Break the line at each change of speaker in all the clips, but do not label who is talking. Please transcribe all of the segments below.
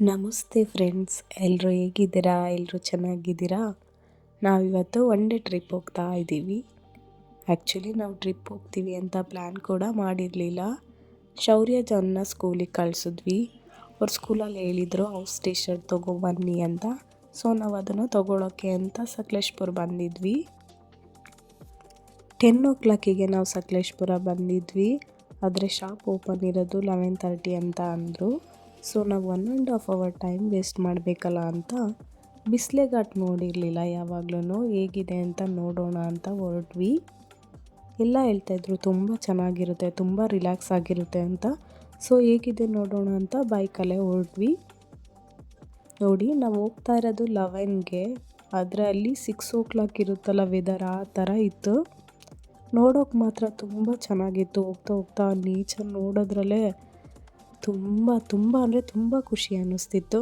ನಮಸ್ತೆ ಫ್ರೆಂಡ್ಸ್, ಎಲ್ಲರೂ ಹೇಗಿದ್ದೀರಾ? ಎಲ್ಲರೂ ಚೆನ್ನಾಗಿದ್ದೀರಾ? ನಾವಿವತ್ತು ಒನ್ ಡೇ ಟ್ರಿಪ್ ಹೋಗ್ತಾ ಇದ್ದೀವಿ. ಆ್ಯಕ್ಚುಲಿ ನಾವು ಟ್ರಿಪ್ ಹೋಗ್ತೀವಿ ಅಂತ ಪ್ಲ್ಯಾನ್ ಕೂಡ ಮಾಡಿರಲಿಲ್ಲ. ಶೌರ್ಯ ಜಾನ್ನ ಸ್ಕೂಲಿಗೆ ಕಳಿಸಿದ್ವಿ. ಅವ್ರ ಸ್ಕೂಲಲ್ಲಿ ಹೇಳಿದರು ಹೌಸ್ ಟಿ ಶರ್ಟ್ ತೊಗೊಬನ್ನಿ ಅಂತ. ಸೊ ನಾವು ಅದನ್ನು ತೊಗೊಳೋಕ್ಕೆ ಅಂತ ಸಕಲೇಶ್ಪುರ ಬಂದಿದ್ವಿ. 10 o'clock ನಾವು ಸಕಲೇಶ್ಪುರ ಬಂದಿದ್ವಿ. ಆದರೆ ಶಾಪ್ ಓಪನ್ ಇರೋದು 11:30 ಅಂತ ಅಂದರು. ಸೊ ನಾವು 1.5 hour ಟೈಮ್ ವೇಸ್ಟ್ ಮಾಡಬೇಕಲ್ಲ ಅಂತ ಬಿಸ್ಲೆ ಘಾಟ್ ನೋಡಿರಲಿಲ್ಲ. ಯಾವಾಗಲೂ ಹೇಗಿದೆ ಅಂತ ನೋಡೋಣ ಅಂತ ಹೊರಟ್ವಿ. ಎಲ್ಲ ಹೇಳ್ತಾಯಿದ್ರು ತುಂಬ ಚೆನ್ನಾಗಿರುತ್ತೆ, ತುಂಬ ರಿಲ್ಯಾಕ್ಸ್ ಆಗಿರುತ್ತೆ ಅಂತ. ಸೊ ಹೇಗಿದೆ ನೋಡೋಣ ಅಂತ ಬೈಕಲ್ಲೇ ಹೊರಟ್ವಿ. ನೋಡಿ, ನಾವು ಹೋಗ್ತಾ ಇರೋದು 11ಗೆ, ಆದರೆ ಅಲ್ಲಿ 6 o'clock ಇರುತ್ತಲ್ಲ ವೆದರ್, ಆ ಥರ ಇತ್ತು. ನೋಡೋಕೆ ಮಾತ್ರ ತುಂಬ ಚೆನ್ನಾಗಿತ್ತು. ಹೋಗ್ತಾ ಹೋಗ್ತಾ ನೇಚರ್ ನೋಡೋದ್ರಲ್ಲೇ ತುಂಬ ಅಂದರೆ ತುಂಬ ಖುಷಿ ಅನ್ನಿಸ್ತಿತ್ತು.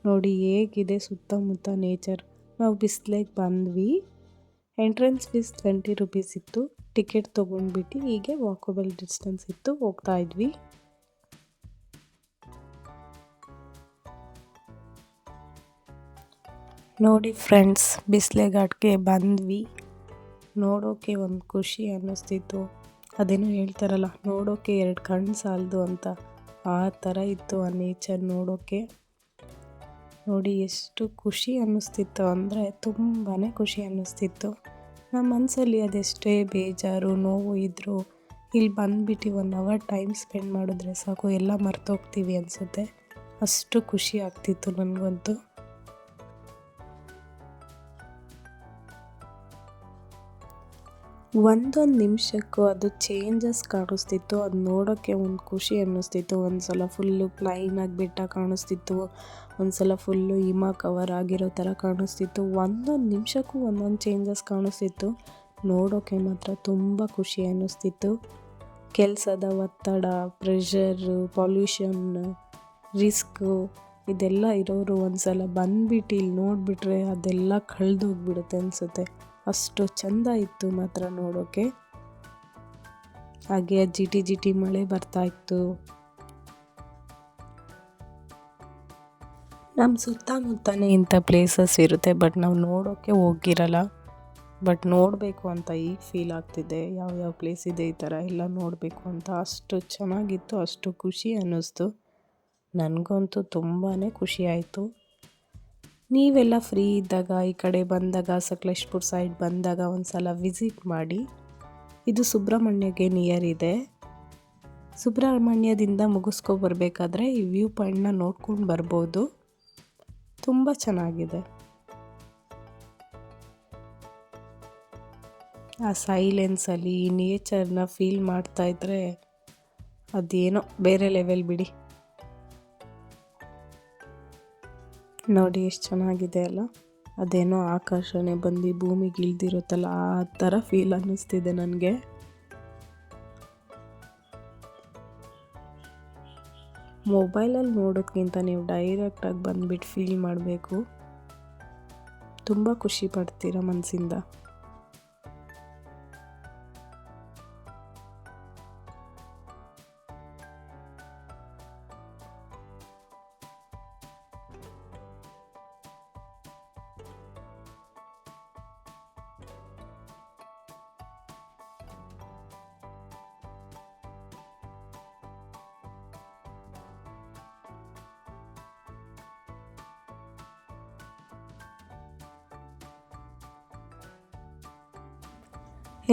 ನೋಡಿ ಹೇಗಿದೆ ಸುತ್ತಮುತ್ತ ನೇಚರ್. ನಾವು ಬಿಸ್ಲೆಗೆ ಬಂದ್ವಿ. ಎಂಟ್ರೆನ್ಸ್ ಫೀಸ್ 20 rupees ಇತ್ತು. ಟಿಕೆಟ್ ತೊಗೊಂಡ್ಬಿಟ್ಟು ಹೀಗೆ ವಾಕಬಲ್ ಡಿಸ್ಟೆನ್ಸ್ ಇತ್ತು, ಹೋಗ್ತಾ ಇದ್ವಿ. ನೋಡಿ ಫ್ರೆಂಡ್ಸ್, ಬಿಸ್ಲೆ ಘಾಟ್ಗೆ ಬಂದ್ವಿ. ನೋಡೋಕ್ಕೆ ಒಂದು ಖುಷಿ ಅನ್ನಿಸ್ತಿತ್ತು. ಅದೇನೋ ಹೇಳ್ತಾರಲ್ಲ, ನೋಡೋಕ್ಕೆ 2 ಕಣ್ಣು ಸಾಲದು ಅಂತ, ಆ ಥರ ಇತ್ತು ಆ ನೇಚರ್ ನೋಡೋಕ್ಕೆ. ನೋಡಿ ಎಷ್ಟು ಖುಷಿ ಅನ್ನಿಸ್ತಿತ್ತು ಅಂದರೆ ತುಂಬಾ ಖುಷಿ ಅನ್ನಿಸ್ತಿತ್ತು. ನಮ್ಮ ಮನಸ್ಸಲ್ಲಿ ಅದೆಷ್ಟೇ ಬೇಜಾರು ನೋವು ಇದ್ದರೂ ಇಲ್ಲಿ ಬಂದುಬಿಟ್ಟು 1 hour ಟೈಮ್ ಸ್ಪೆಂಡ್ ಮಾಡಿದ್ರೆ ಸಾಕು, ಎಲ್ಲ ಮರ್ತೋಗ್ತೀವಿ ಅನಿಸುತ್ತೆ. ಅಷ್ಟು ಖುಷಿ ಆಗ್ತಿತ್ತು ನನಗಂತೂ. ಒಂದೊಂದು ನಿಮಿಷಕ್ಕೂ ಅದು ಚೇಂಜಸ್ ಕಾಣಿಸ್ತಿತ್ತು. ಅದು ನೋಡೋಕ್ಕೆ ಒಂದು ಖುಷಿ ಅನ್ನಿಸ್ತಿತ್ತು. ಒಂದು ಸಲ ಫುಲ್ಲು ಪ್ಲೈನಾಗಿ ಬೆಟ್ಟ ಕಾಣಿಸ್ತಿತ್ತು, ಒಂದು ಸಲ ಫುಲ್ಲು ಹಿಮ ಕವರ್ ಆಗಿರೋ ಥರ ಕಾಣಿಸ್ತಿತ್ತು. ಒಂದೊಂದು ನಿಮಿಷಕ್ಕೂ ಒಂದೊಂದು ಚೇಂಜಸ್ ಕಾಣಿಸ್ತಿತ್ತು. ನೋಡೋಕ್ಕೆ ಮಾತ್ರ ತುಂಬ ಖುಷಿ ಅನ್ನಿಸ್ತಿತ್ತು. ಕೆಲಸದ ಒತ್ತಡ, ಪ್ರೆಷರು, ಪೊಲ್ಯೂಷನ್, ರಿಸ್ಕು ಇದೆಲ್ಲ ಇರೋರು ಒಂದು ಸಲ ಬಂದುಬಿಟ್ಟು ಇಲ್ಲಿ ನೋಡಿಬಿಟ್ರೆ ಅದೆಲ್ಲ ಕಳೆದೋಗ್ಬಿಡುತ್ತೆ ಅನಿಸುತ್ತೆ. ಅಷ್ಟು ಚೆಂದ ಇತ್ತು ಮಾತ್ರ ನೋಡೋಕ್ಕೆ. ಹಾಗೆ ಜಿಟಿ ಜಿಟಿ ಮಳೆ ಬರ್ತಾ ಇತ್ತು. ನಮ್ಮ ಸುತ್ತಮುತ್ತನೇ ಇಂಥ ಪ್ಲೇಸಸ್ ಇರುತ್ತೆ, ಬಟ್ ನಾವು ನೋಡೋಕ್ಕೆ ಹೋಗಿರಲ್ಲ. ಬಟ್ ನೋಡಬೇಕು ಅಂತ ಈಗ ಫೀಲ್ ಆಗ್ತಿದೆ. ಯಾವ್ಯಾವ ಪ್ಲೇಸ್ ಇದೆ ಈ ಥರ ಎಲ್ಲ ನೋಡಬೇಕು ಅಂತ. ಅಷ್ಟು ಚೆನ್ನಾಗಿತ್ತು, ಅಷ್ಟು ಖುಷಿ ಅನ್ನಿಸ್ತು. ನನಗಂತೂ ತುಂಬಾ ಖುಷಿ ಆಯಿತು. ನೀವೆಲ್ಲ ಫ್ರೀ ಇದ್ದಾಗ ಈ ಕಡೆ ಬಂದಾಗ, ಸಕಲೇಶ್ಪುರ ಸೈಡ್ ಬಂದಾಗ ಒಂದು ಸಲ ವಿಸಿಟ್ ಮಾಡಿ. ಇದು ಸುಬ್ರಹ್ಮಣ್ಯಗೆ ನಿಯರ್ ಇದೆ. ಸುಬ್ರಹ್ಮಣ್ಯದಿಂದ ಮುಗಿಸ್ಕೊಬರ್ಬೇಕಾದ್ರೆ ಈ ವ್ಯೂ ಪಾಯಿಂಟ್ನ ನೋಡ್ಕೊಂಡು ಬರ್ಬೋದು. ತುಂಬ ಚೆನ್ನಾಗಿದೆ. ಆ ಸೈಲೆನ್ಸಲ್ಲಿ ಈ ನೇಚರ್ನ ಫೀಲ್ ಮಾಡ್ತಾಯಿದ್ರೆ ಅದೇನೋ ಬೇರೆ ಲೆವೆಲ್ ಬಿಡಿ. ನೋಡಿ ಎಷ್ಟು ಚೆನ್ನಾಗಿದೆ ಅಲ್ಲ. ಅದೇನೋ ಆಕಾಶನೇ ಬಂದು ಭೂಮಿಗೆ ಇಳ್ದಿರುತ್ತಲ್ಲ, ಆ ಥರ ಫೀಲ್ ಅನ್ನಿಸ್ತಿದೆ ನನಗೆ. ಮೊಬೈಲಲ್ಲಿ ನೋಡೋದ್ಕಿಂತ ನೀವು ಡೈರೆಕ್ಟಾಗಿ ಬಂದುಬಿಟ್ಟು ಫೀಲ್ ಮಾಡಬೇಕು. ತುಂಬ ಖುಷಿ ಪಡ್ತೀರ ಮನಸ್ಸಿಂದ.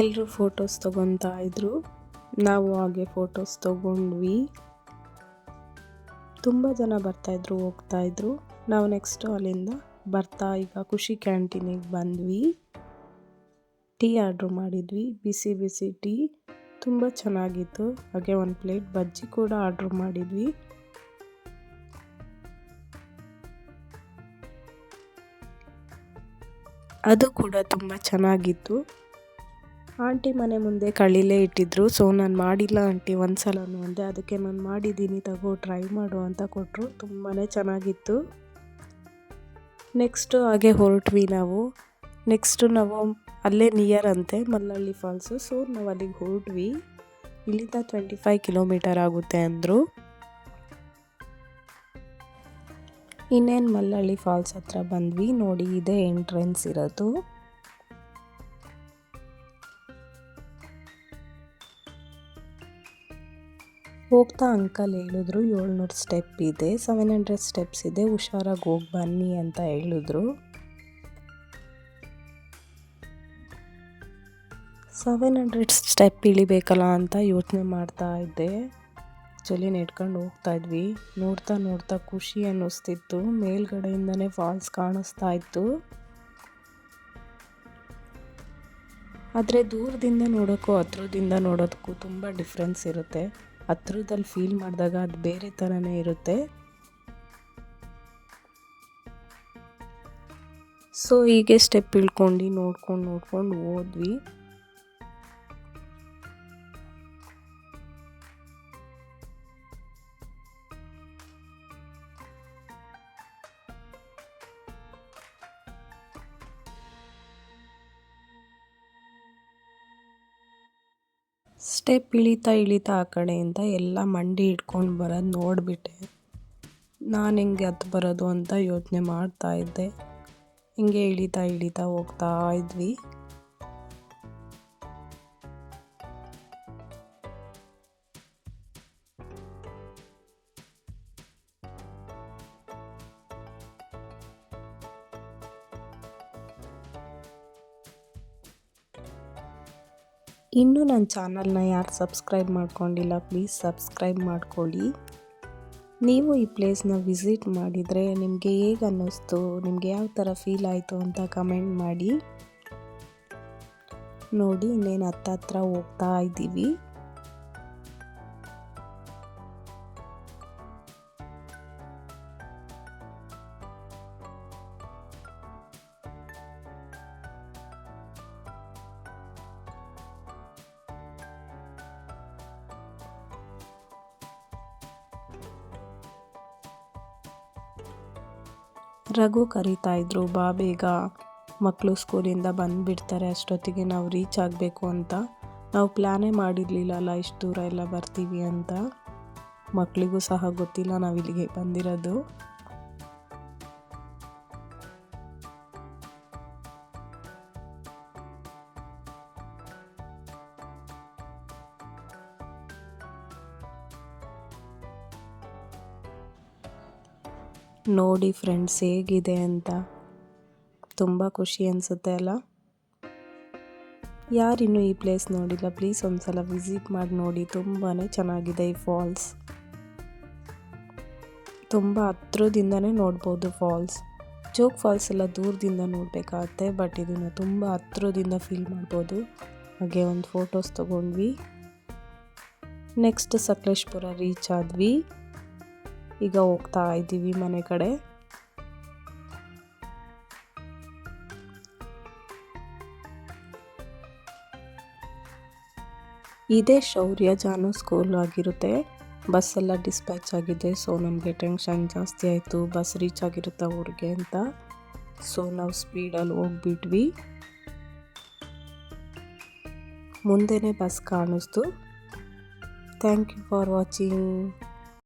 ಎಲ್ಲರೂ ಫೋಟೋಸ್ ತೊಗೊತಾ ಇದ್ರು, ನಾವು ಹಾಗೆ ಫೋಟೋಸ್ ತೊಗೊಂಡ್ವಿ. ತುಂಬ ಜನ ಬರ್ತಾಯಿದ್ರು, ಹೋಗ್ತಾಯಿದ್ರು. ನಾವು ನೆಕ್ಸ್ಟು ಅಲ್ಲಿಂದ ಬರ್ತಾ ಈಗ ಖುಷಿ ಕ್ಯಾಂಟೀನಿಗೆ ಬಂದ್ವಿ. ಟೀ ಆರ್ಡ್ರ್ ಮಾಡಿದ್ವಿ, ಬಿಸಿ ಬಿಸಿ ಟೀ ತುಂಬ ಚೆನ್ನಾಗಿತ್ತು. ಹಾಗೆ 1 ಪ್ಲೇಟ್ ಬಜ್ಜಿ ಕೂಡ ಆರ್ಡ್ರ್ ಮಾಡಿದ್ವಿ. ಅದು ಕೂಡ ತುಂಬ ಚೆನ್ನಾಗಿತ್ತು. ಆಂಟಿ ಮನೆ ಮುಂದೆ ಕಳಿಲೇ ಇಟ್ಟಿದ್ರು. ಸೊ ನಾನು ಮಾಡಿಲ್ಲ ಆಂಟಿ ಒಂದು ಸಲನೂ ಅಂದೆ. ಅದಕ್ಕೆ ನಾನು ಮಾಡಿದ್ದೀನಿ, ತಗೋ ಟ್ರೈ ಮಾಡು ಅಂತ ಕೊಟ್ಟರು. ತುಂಬಾ ಚೆನ್ನಾಗಿತ್ತು. ನೆಕ್ಸ್ಟು ಹಾಗೆ ಹೊರಟ್ವಿ ನಾವು. ನಾವು ಅಲ್ಲೇ ನಿಯರ್ ಅಂತೆ ಮಲ್ಲಳ್ಳಿ ಫಾಲ್ಸು. ಸೊ ನಾವು ಅಲ್ಲಿಗೆ ಹೊರಟ್ವಿ. ಇಲ್ಲಿಂದ 25 kilometer ಆಗುತ್ತೆ ಅಂದರು. ಇನ್ನೇನು ಮಲ್ಲಳ್ಳಿ ಫಾಲ್ಸ್ ಹತ್ರ ಬಂದ್ವಿ. ನೋಡಿ ಇದೇ ಎಂಟ್ರೆನ್ಸ್ ಇರೋದು. ಹೋಗ್ತಾ ಅಂಕಲ್ ಹೇಳಿದ್ರು 700 ಸ್ಟೆಪ್ ಇದೆ, 700 ಸ್ಟೆಪ್ಸ್ ಇದೆ, ಹುಷಾರಾಗಿ ಹೋಗಿ ಬನ್ನಿ ಅಂತ ಹೇಳಿದ್ರು. 700 ಸ್ಟೆಪ್ ಇಳಿಬೇಕಲ್ಲ ಅಂತ ಯೋಚನೆ ಮಾಡ್ತಾ ಇದ್ದೆ. ಆ್ಯಕ್ಚುಲಿ ನೆಡ್ಕೊಂಡು ಹೋಗ್ತಾ ಇದ್ವಿ. ನೋಡ್ತಾ ನೋಡ್ತಾ ಖುಷಿ ಅನ್ನಿಸ್ತಿತ್ತು. ಮೇಲ್ಗಡೆಯಿಂದನೇ ಫಾಲ್ಸ್ ಕಾಣಿಸ್ತಾ ಇತ್ತು. ಆದರೆ ದೂರದಿಂದ ನೋಡೋಕ್ಕೂ ಹತ್ರದಿಂದ ನೋಡೋದಕ್ಕೂ ತುಂಬ ಡಿಫ್ರೆನ್ಸ್ ಇರುತ್ತೆ. ಹತ್ರದಲ್ಲಿ ಫೀಲ್ ಮಾಡಿದಾಗ ಅದು ಬೇರೆ ಥರನೇ ಇರುತ್ತೆ. ಸೊ ಹೀಗೆ ಸ್ಟೆಪ್ ಇಳ್ಕೊಂಡು ನೋಡ್ಕೊಂಡು ಹೋದ್ವಿ. ಸ್ಟೆಪ್ ಇಳಿತಾ ಆ ಕಡೆಯಿಂದ ಎಲ್ಲ ಮಂಡಿ ಹಿಡ್ಕೊಂಡು ಬರೋದು ನೋಡಿಬಿಟ್ಟೆ. ನಾನು ಹೆಂಗೆ ಹತ್ತು ಬರೋದು ಅಂತ ಯೋಚನೆ ಮಾಡ್ತಾ ಇದ್ದೆ. ಹಿಂಗೆ ಇಳಿತಾ ಹೋಗ್ತಾ ಇದ್ವಿ. ಇನ್ನೂ ನನ್ನ ಚಾನಲ್ನ ಯಾರು ಸಬ್ಸ್ಕ್ರೈಬ್ ಮಾಡ್ಕೊಂಡಿಲ್ಲ ಪ್ಲೀಸ್ ಸಬ್ಸ್ಕ್ರೈಬ್ ಮಾಡ್ಕೊಳ್ಳಿ. ನೀವು ಈ ಪ್ಲೇಸ್ನ ವಿಸಿಟ್ ಮಾಡಿದರೆ ನಿಮಗೆ ಹೇಗೆ ಅನ್ನಿಸ್ತು, ನಿಮಗೆ ಯಾವ ಥರ ಫೀಲ್ ಆಯಿತು ಅಂತ ಕಮೆಂಟ್ ಮಾಡಿ. ನೋಡಿ ಇನ್ನೇನು ಹತ್ರ ಹೋಗ್ತಾ ಇದ್ದೀವಿ. ರಘು ಕರೀತಾ ಇದ್ರು, ಬಾ ಬೇಗ ಮಕ್ಕಳು ಸ್ಕೂಲಿಂದ ಬಂದುಬಿಡ್ತಾರೆ, ಅಷ್ಟೊತ್ತಿಗೆ ನಾವು ರೀಚ್ ಆಗಬೇಕು ಅಂತ. ನಾವು ಪ್ಲ್ಯಾನೇ ಮಾಡಿರಲಿಲ್ಲಲ್ಲ ಇಷ್ಟು ದೂರ ಎಲ್ಲ ಬರ್ತೀವಿ ಅಂತ. ಮಕ್ಕಳಿಗೂ ಸಹ ಗೊತ್ತಿಲ್ಲ ನಾವು ಇಲ್ಲಿಗೆ ಬಂದಿರೋದು. ನೋಡಿ ಫ್ರೆಂಡ್ಸ್ ಹೇಗಿದೆ ಅಂತ, ತುಂಬ ಖುಷಿ ಅನಿಸುತ್ತೆ ಅಲ್ಲ. ಯಾರಿನ್ನೂ ಈ ಪ್ಲೇಸ್ ನೋಡಿಲ್ಲ ಪ್ಲೀಸ್ ಒಂದ್ಸಲ ವಿಸಿಟ್ ಮಾಡಿ ನೋಡಿ. ತುಂಬಾ ಚೆನ್ನಾಗಿದೆ ಈ ಫಾಲ್ಸ್. ತುಂಬ ಹತ್ರದಿಂದನೇ ನೋಡ್ಬೋದು ಫಾಲ್ಸ್. ಜೋಗ್ ಫಾಲ್ಸ್ ಎಲ್ಲ ದೂರದಿಂದ ನೋಡಬೇಕಾಗತ್ತೆ, ಬಟ್ ಇದನ್ನು ತುಂಬ ಹತ್ರದಿಂದ ಫೀಲ್ ಮಾಡ್ಬೋದು. ಹಾಗೆ ಒಂದು ಫೋಟೋಸ್ ತೊಗೊಂಡ್ವಿ. ನೆಕ್ಸ್ಟ್ ಸಕಲೇಶಪುರ ರೀಚ್ ಆದ್ವಿ. ಈಗ ಹೋಗ್ತಾ ಇದ್ದೀವಿ ಮನೆ ಕಡೆ. ಇದೇ ಶೌರ್ಯ ಜಾನು ಸ್ಕೂಲ್ ಆಗಿರುತ್ತೆ. ಬಸ್ಸೆಲ್ಲ ಡಿಸ್ಪ್ಯಾಚ್ ಆಗಿದೆ. ಸೊ ನಮಗೆ ಟೆನ್ಷನ್ ಜಾಸ್ತಿ ಆಯಿತು, ಬಸ್ ರೀಚ್ ಆಗಿರುತ್ತೆ ಊರಿಗೆ ಅಂತ. ಸೊ ನಾವು ಸ್ಪೀಡಲ್ಲಿ ಹೋಗ್ಬಿಟ್ವಿ. ಮುಂದೆನೇ ಬಸ್ ಕಾಣಿಸ್ತು. Thank you for watching.